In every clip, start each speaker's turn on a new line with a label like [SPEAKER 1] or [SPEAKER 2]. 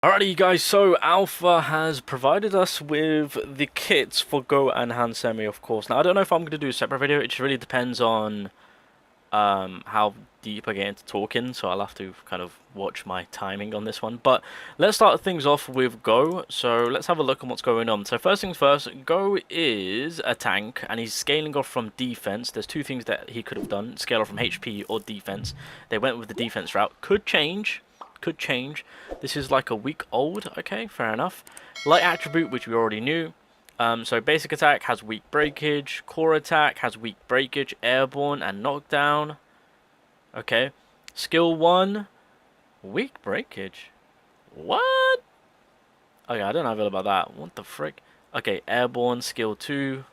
[SPEAKER 1] Alrighty, you guys, so Alpha has provided us with the kits for Go and Han Semi, of course. Now, I don't know if I'm going to do a separate video. It just really depends on how deep I get into talking, so I'll have to kind of watch my timing on this one. But let's start things off with Go. So let's have a look on what's going on. So first things first, Go is a tank, and he's scaling off from defense. There's two things that he could have done: scale off from HP or defense. They went with the defense route. Could change. Could change. This is like a week old. Okay, fair enough. Light attribute, which we already knew. So basic attack has weak breakage. Core attack has weak breakage, airborne, and knockdown. Okay. Skill 1, weak breakage. What? Okay, I don't know how I feel about that. What the frick? Okay, airborne, skill 2.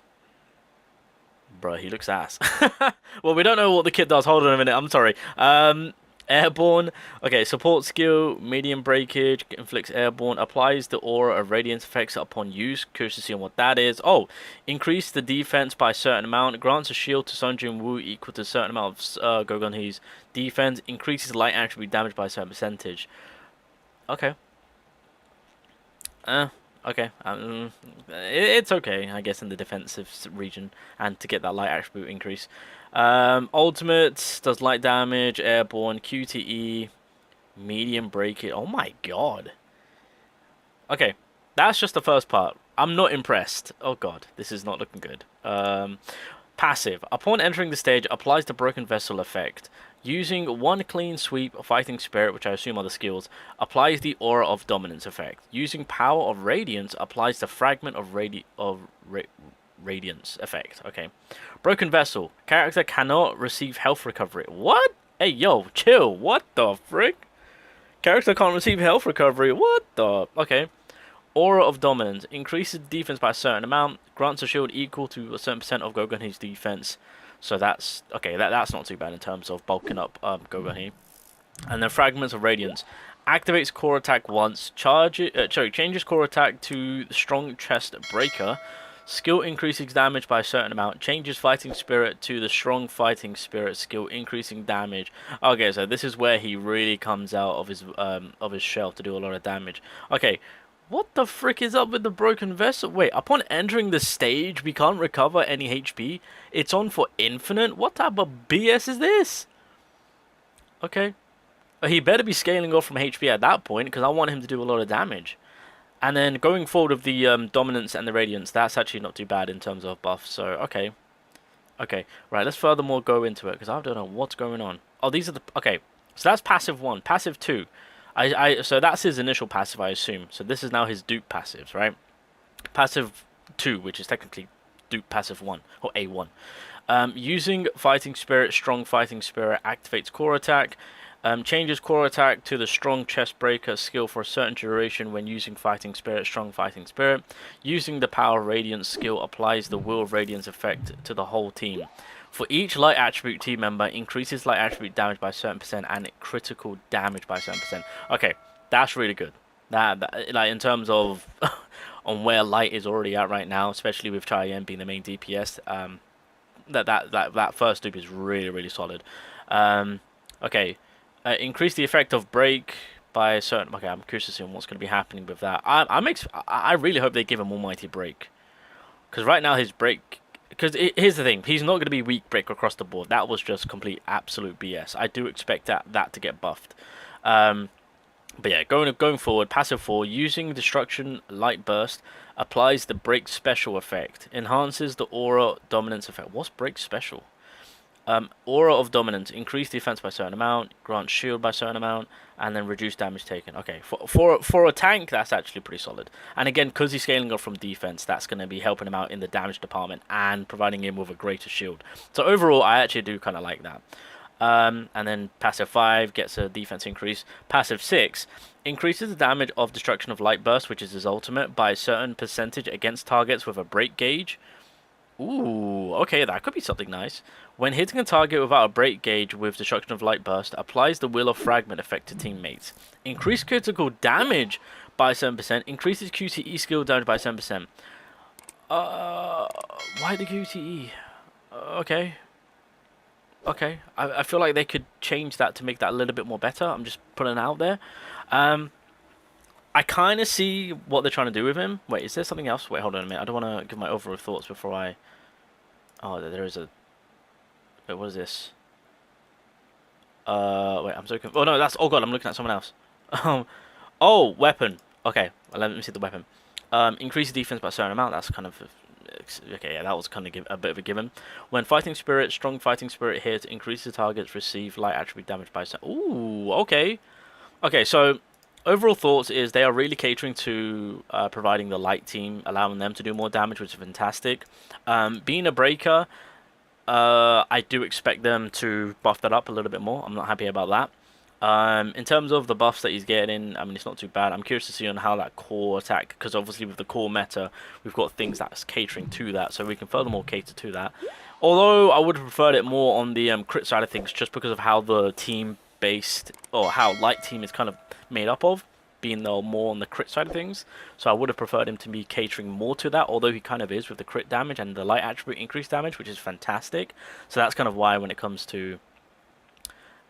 [SPEAKER 1] Bruh, he looks ass. Well, we don't know what the kid does. Hold on a minute. I'm sorry. Airborne. Okay, support skill, medium breakage, inflicts airborne, applies the aura of radiance effects upon use. Curious to see what that is. Oh, increase the defense by a certain amount, grants a shield to Sunjin Woo equal to a certain amount of GUN-HEE's defense, increases light attribute damage by a certain percentage. Okay. Okay. It's okay, I guess, in the defensive region, and to get that light attribute increase. Ultimate does light damage, airborne, QTE, medium breakage. Oh my god. Okay, that's just the first part. I'm not impressed. Oh god, this is not looking good. Passive. Upon entering the stage, applies the broken vessel effect. Using one clean sweep, fighting spirit, which I assume are the skills, applies the aura of dominance effect. Using power of radiance, applies the fragment of radiance effect. Okay. Broken vessel. Character cannot receive health recovery. What? Hey, yo, chill. What the frick? Character can't receive health recovery. What the? Okay. Aura of dominance. Increases defense by a certain amount. Grants a shield equal to a certain percent of GUN-HEE's defense. So that's okay. That's not too bad in terms of bulking up GUN-HEE. And then fragments of radiance. Activates core attack once. Changes core attack to strong chest breaker. Skill increases damage by a certain amount. Changes fighting spirit to the strong fighting spirit skill, increasing damage. Okay, so this is where he really comes out of his shell to do a lot of damage. Okay, what the frick is up with the broken vessel? Wait, upon entering the stage, we can't recover any HP. It's on for infinite. What type of BS is this? Okay, he better be scaling off from HP at that point, because I want him to do a lot of damage. And then going forward with the dominance and the radiance, that's actually not too bad in terms of buff. So, okay. Okay, right, let's furthermore go into it, because I don't know what's going on. Oh, these are the... Okay, so that's passive 1. Passive 2. So that's his initial passive, I assume. So this is now his dupe passives, right? Passive 2, which is technically dupe passive 1, or A1. Using fighting spirit, strong fighting spirit, activates core attack. Changes core attack to the strong chest breaker skill for a certain duration when using fighting spirit, strong fighting spirit. Using the power radiance skill, applies the will of radiance effect to the whole team. For each light attribute team member, increases light attribute damage by a certain percent and critical damage by a certain percent. Okay, that's really good. That like in terms of on where light is already at right now, especially with Chaeyen being the main DPS, that first dupe is really solid. Okay. Increase the effect of break by a certain... Okay, I'm curious to see what's going to be happening with that. I really hope they give him almighty break, because right now his break... Because here's the thing, he's not going to be weak break across the board. That was just complete absolute BS. I do expect that to get buffed. But yeah, going forward, passive 4, using destruction light burst, applies the break special effect, enhances the aura dominance effect. What's break special? Aura of dominance, increase defense by a certain amount, grant shield by a certain amount, and then reduce damage taken. Okay, for a tank, that's actually pretty solid. And again, because he's scaling up from defense, that's going to be helping him out in the damage department and providing him with a greater shield. So overall, I actually do kind of like that. And then passive 5 gets a defense increase. Passive 6 increases the damage of destruction of light burst, which is his ultimate, by a certain percentage against targets with a break gauge. Ooh, okay, that could be something nice. When hitting a target without a break gauge with Destruction of Light Burst, applies the Will of Fragment effect to teammates. Increase critical damage by 7%. Increases QTE skill damage by 7%. Why the QTE? Okay. Okay. I feel like they could change that to make that a little bit more better. I'm just putting it out there. I kind of see what they're trying to do with him. Wait, is there something else? Wait, hold on a minute. I don't want to give my overall thoughts before I... Oh, there is a... Wait, what is this? Wait, I'm so confused. Oh, no, that's... Oh, God, I'm looking at someone else. Oh, weapon. Okay, well, let me see the weapon. Increase defense by a certain amount. That's kind of... Okay, yeah, that was kind of a bit of a given. When fighting spirit, strong fighting spirit hits, increase the target's receive light attribute damage by... Ooh, okay. Okay, so... Overall thoughts is they are really catering to providing the light team, allowing them to do more damage, which is fantastic. Being a breaker, I do expect them to buff that up a little bit more. I'm not happy about that. In terms of the buffs that he's getting, I mean, it's not too bad. I'm curious to see on how that core attack, because obviously with the core meta, we've got things that's catering to that, so we can furthermore cater to that. Although I would have preferred it more on the crit side of things, just because of how the team-based, or how light team is kind of made up of, being though more on the crit side of things. So I would have preferred him to be catering more to that, although he kind of is with the crit damage and the light attribute increased damage, which is fantastic. So that's kind of why when it comes to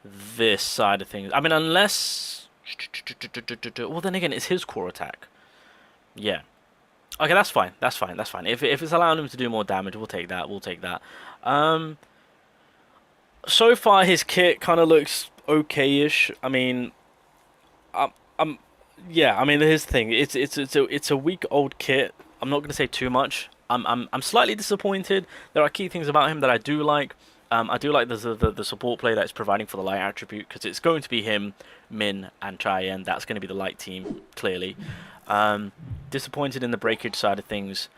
[SPEAKER 1] this side of things, I mean, unless... Well, then again, it's his core attack. Yeah. Okay, that's fine. That's fine. That's fine. If it's allowing him to do more damage, we'll take that. We'll take that. So far, his kit kind of looks okay-ish. I mean... yeah, I mean, here's the thing. It's a week-old kit. I'm not going to say too much. I'm slightly disappointed. There are key things about him that I do like. I do like the support play that it's providing for the light attribute, because it's going to be him, Min, and Cheyenne. That's going to be the light team, clearly. Disappointed in the breakage side of things.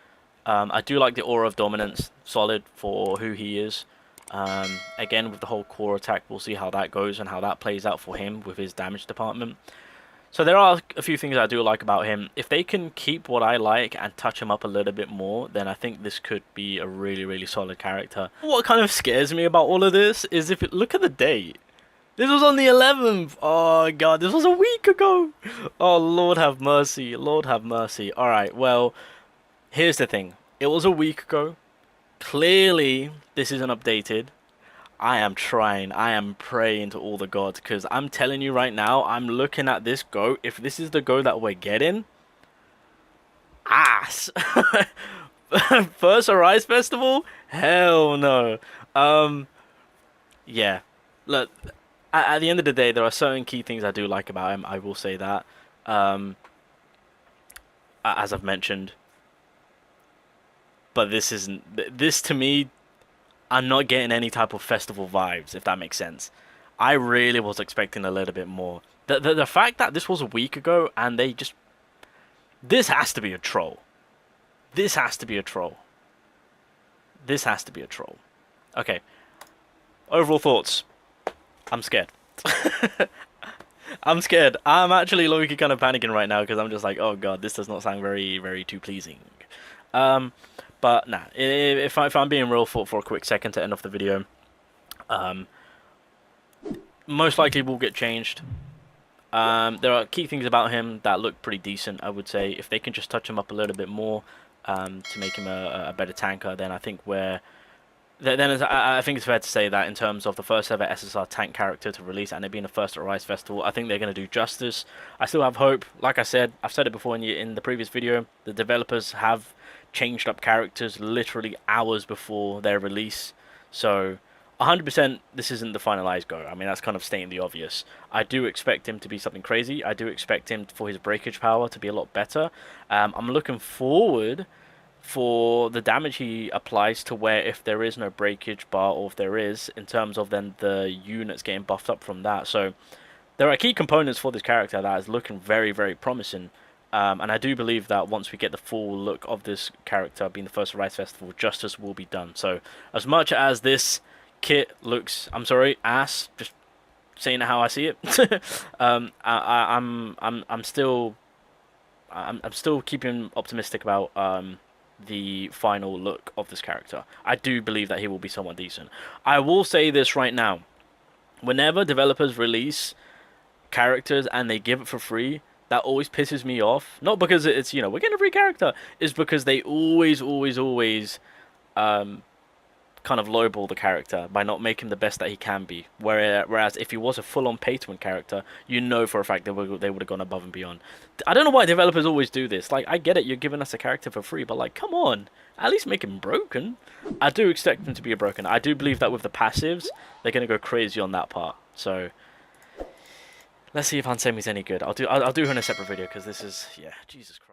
[SPEAKER 1] I do like the aura of dominance, solid for who he is. Again, with the whole core attack, we'll see how that goes and how that plays out for him with his damage department. So there are a few things I do like about him. If they can keep what I like and touch him up a little bit more, then I think this could be a really, really solid character. What kind of scares me about all of this is if it, look at the date. This was on the 11th. Oh, God, this was a week ago. Oh, Lord have mercy. Lord have mercy. All right, well, here's the thing. It was a week ago. Clearly, this isn't updated. I am trying. I am praying to all the gods, because I'm telling you right now, I'm looking at this go. If this is the go that we're getting, ass. First Arise Festival? Hell no. Yeah. Look, at the end of the day, there are certain key things I do like about him. I will say that. As I've mentioned. But this isn't... This, to me... I'm not getting any type of festival vibes, if that makes sense. I really was expecting a little bit more. The fact that this was a week ago and they just... This has to be a troll. This has to be a troll. This has to be a troll. Okay. Overall thoughts. I'm scared. I'm scared. I'm actually low-key kind of panicking right now because I'm just like, oh god, this does not sound very, very too pleasing. But nah, if I'm being real for a quick second to end off the video, most likely will get changed. There are key things about him that look pretty decent, I would say. If they can just touch him up a little bit more to make him a better tanker, then I think I think it's fair to say that in terms of the first ever SSR tank character to release and it being the first at Rise Festival, I think they're going to do justice. I still have hope. Like I said, I've said it before in the previous video, the developers have changed up characters literally hours before their release. So 100% this isn't the finalized go. I mean, that's kind of stating the obvious. I do expect him to be something crazy. I do expect him for his breakage power to be a lot better. I'm looking forward for the damage he applies to where if there is no breakage bar, or if there is, in terms of then the units getting buffed up from that. So there are key components for this character that is looking very, very promising. And I do believe that once we get the full look of this character being the first Rise Festival, justice will be done. So as much as this kit looks, I'm sorry, ass, just saying how I see it, I'm still keeping optimistic about the final look of this character. I do believe that he will be somewhat decent. I will say this right now. Whenever developers release characters and they give it for free, that always pisses me off. Not because it's, you know, we're getting a free character. It's because they always kind of lowball the character by not making him the best that he can be. Whereas if he was a full-on pay-to-win character, you know for a fact they would have gone above and beyond. I don't know why developers always do this. Like, I get it, you're giving us a character for free, but like, come on, at least make him broken. I do expect him to be broken. I do believe that with the passives, they're gonna go crazy on that part. So let's see if Hansemi's any good. I'll do her in a separate video because this is, yeah, Jesus Christ.